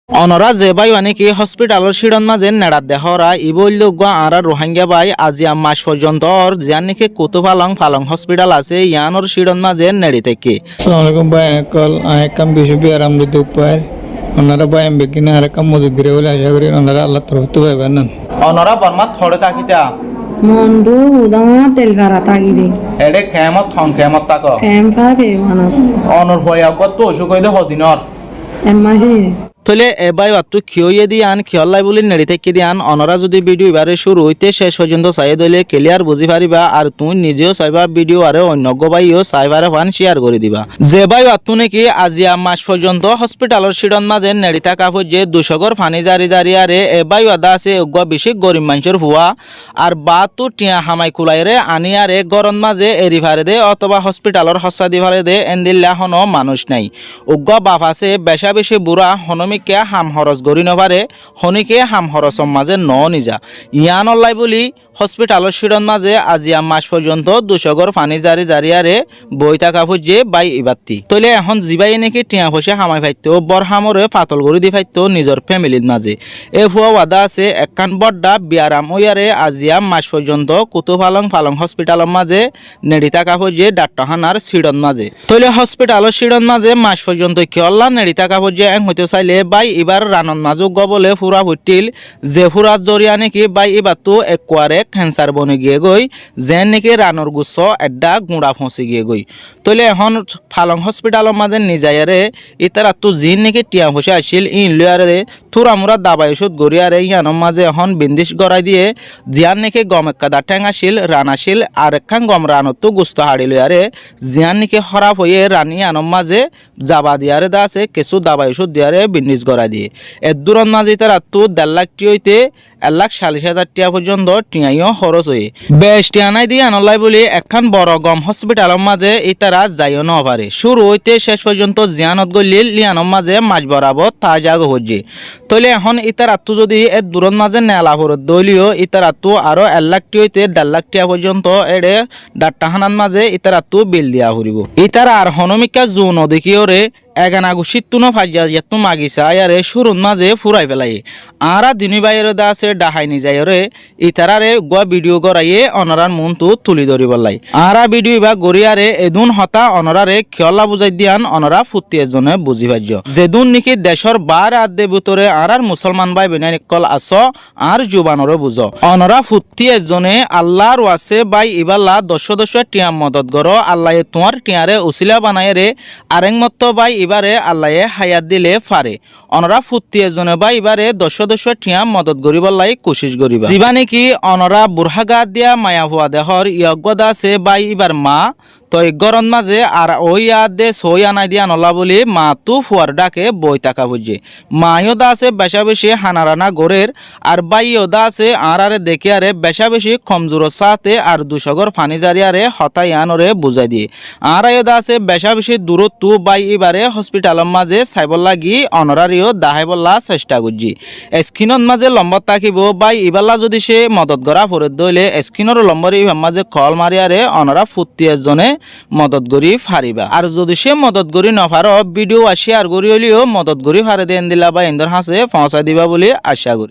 অনরা যে বাই অনেকে হসপিটালের শিরন মাঝে নেড়াত দেহরা ইবৈল আরা রোহিঙ্গা বাই আজি মাস পর্যন্ত ওর জিয়ান নাকি কুতুফালং ফালং হসপিটাল আছে ইয়ানোর শিরন মাঝে নেড়ি থেকে। আসসালামু আলাইকুম ভাই কল আইকাম বিশুবি আরামদে দুপার ওনারা ভাই আমি বেকিনা আরেকাম মজুদ করে বলে আশা করি ওনারা আল্লাহ তরফ থেকে পাইবেন না। অনরা বর্মাত থড়ে তাকিতা Mondo udama telgara tagide. এডে খেমত থং খেমত তাক Kem pabe wana. অনর হইয়া গত অসুকইদে হদিনর Emmaji. তলে এবাই অতু খিয়ে দিয়ান খিয়লাই বলি নেড়ি থেকে দিয়ান অনরা যদি ভিডিও এবারে শুরু হইতে শেষ পর্যন্ত চাই দইলে ক্লিয়ার বুঝি পারিবা আর তুই নিজেও চাইবা ভিডিও আরে অন্য বাইও চাইবারে ফান শেয়ার করে দিবা। যে বাই অতু নাকি আজিয়া মাস পর্যন্ত হসপিটালের শিরন মাঝে নেড়ি থাকা যে 200 গর ফানি জারি জারি আরে এবাই আদা আছে অজ্ঞ বেশি গরিব মানুষের হুয়া আর বা তু টিয়া হামাই কুলাইরে আনি আরে গরম মাঝে এরি ফারে দে অথবা হসপিটালের হস্যা দি ফারে দে এন্দিল্লা হনো মানুষ নাই অজ্ঞ বাপ আছে বেশা বেশি বুড়া হনমি কে হাম হরস গরি নপারে হনিকে হাম হরসম মাঝে ন নিজা ইয়ান অল্লাই বলি হসপিটালের শিরন মাঝে আজিয়া মাস পর্যন্ত 200 গর ফানি জারি জারিয়ারে বই থাকা ফুজে বাই ইবাত্তি তলে এখন জিবাই নাকি টিয়া ফসে হামাই ফাইতো বর হামরে পাতল গড়ি দি ফাইতো নিজের ফ্যামিলির মাঝে এ হুয়া ওয়াদা আছে একখান বড্ডা বিয়ারাম ওয়ারে আজিয়া মাস পর্যন্ত কুতুফালং ফালং হসপিটালের মাঝে নেড়ি থাকা ফুজে ডাক্তারখানার শিরন মাঝে তলে হসপিটালের শিরন মাঝে মাস পর্যন্ত কি অল্লা নেড়ি থাকা ফুজে এং হইতে চাইলে বাই এবার রানন মাজুক গবলে ফুরা ফুটিল যে ফুরাত জরিয়া নাকি বাই এবার তো একোয়ারে ক্যান্সার বনে গিয়ে গই যেন নাকি রানর গুচ্ছ এডা গুঁড়া ফসে গিয়ে গই তলে এখন ফালং হসপিটালের মাঝে নিজাইয়ারে ইতারা তো জিন নাকি টিয়া ফসে আসছিল ইন লিয়ারে থুরা মুরা দাবাই ওষুধ গড়িয়ারে ইয়ানোর মাঝে এখন বিন্দিশ গড়াই দিয়ে জিয়ান নাকি গম একাদা ঠ্যাং আসিল রান আসিল আর একখান গম রানত তো গুস্ত হাড়ি লিয়ারে জিয়ান নাকি খারাপ হয়ে রানি আনোর মাঝে যাবা দিয়ারে দা আছে কিছু দাবাই ওষুধ দিয়ারে বিন্দিশ গড়াই দিয়ে এর দূরন মাঝে তারা তো 1.5 লাখ টি হইতে 1,40,000 টিয়া পর্যন্ত টিয়াইও খরচ হয়ে বেশ টিয়ানাই দিয়ে আনলাই বলি একখান বড় গম হসপিটালের মাঝে ইতারা যাইও ন পারে শুরু হইতে শেষ পর্যন্ত জিয়ানত গলিল লিয়ানোর মাঝে মাঝ বরাবর তাজাগ হচ্ছে তলে এখন ইতারা তো যদি এর দূরন মাঝে নেলা ভরত দলিও ইতারা তো আরো 1 লাখ টি হইতে 1.5 লাখ টিয়া পর্যন্ত এড়ে ডাক্তারখানার মাঝে ইতারা তো বিল দিয়া হরিব ইতারা আর হনমিকা জু নদীকিওরে এগানা গুছিতুনো ফাইজা যেতু মাগিসা আয়ারে শুরুন মাঝে ফুরাই ফেলাই আরা দিনী বাইরে দা আছে ডাহাই নি যাইরে ইতারারে গোয়া ভিডিও করাইয়ে অনরার মন তো তুলি ধরি বললাই আরা ভিডিও বা গড়িয়ারে এদুন হতা অনরারে খেলা বুঝাই দিয়ান অনরা ফুটি এজনে বুঝি পাইজ যেদুন নাকি দেশর বার আদে ভিতরে আরার মুসলমান ভাই বেনাই কল আস আর জুবানরে বুঝ অনরা ফুটি এজনে আল্লাহর ওয়াসে বাই ইবাল্লা 10 টিয়া মদত গর আল্লাহ তোমার টিয়ারে উসিলা বানাইরে আরেং মত বাই এবারে আল্লাহে হায়াত দিলে ফারে অনরা ফুটি এজনে বা এবারে 10 টিয়া মদত গরিবল্লাই কোশিশ গরিবা যিবা নাকি অনরা বুরহাগা দিয়া মায়া হুয়া দেহর ইয়জ্ঞদা আছে বাই এবার মা তো গরম মাঝে আর ওই দে সই আনাই দিয়া নলা বলি মা তু ফুয়ার ডাকে বই থাকা বুঝে মাইও দা আছে বেশা বেশি হানারানা গোরের আর বাইও দা আছে আর আরে দেখে আরে বেশা বেশি কমজোর সাথে আর 200 গর ফানি জারিয়ারে হতাই আনরে বুঝাই দিয়ে আর আয়ো দা আছে বেশা বেশি দূরত্ব বাই এবারে হসপিটালের মাঝে সাইবল লাগি অনরারিও দাহাই বললা চেষ্টা করছি স্ক্রিনত মাঝে লম্বর থাকিব বাই ইবাল্লা যদি সে মদত গড়া ফরে দইলে স্ক্রিনের লম্বর মাঝে কল মারিয়ারে অনরা ফুটি এজনে মদত গরি ফারিবা আর যদি সে মদত গরি নফার ভিডিও শেয়ার করি হলিও মদত গরি ফারে দেন দিলা বা ইন্দর হাসে পৌঁছা দিবা বলে আশা করি।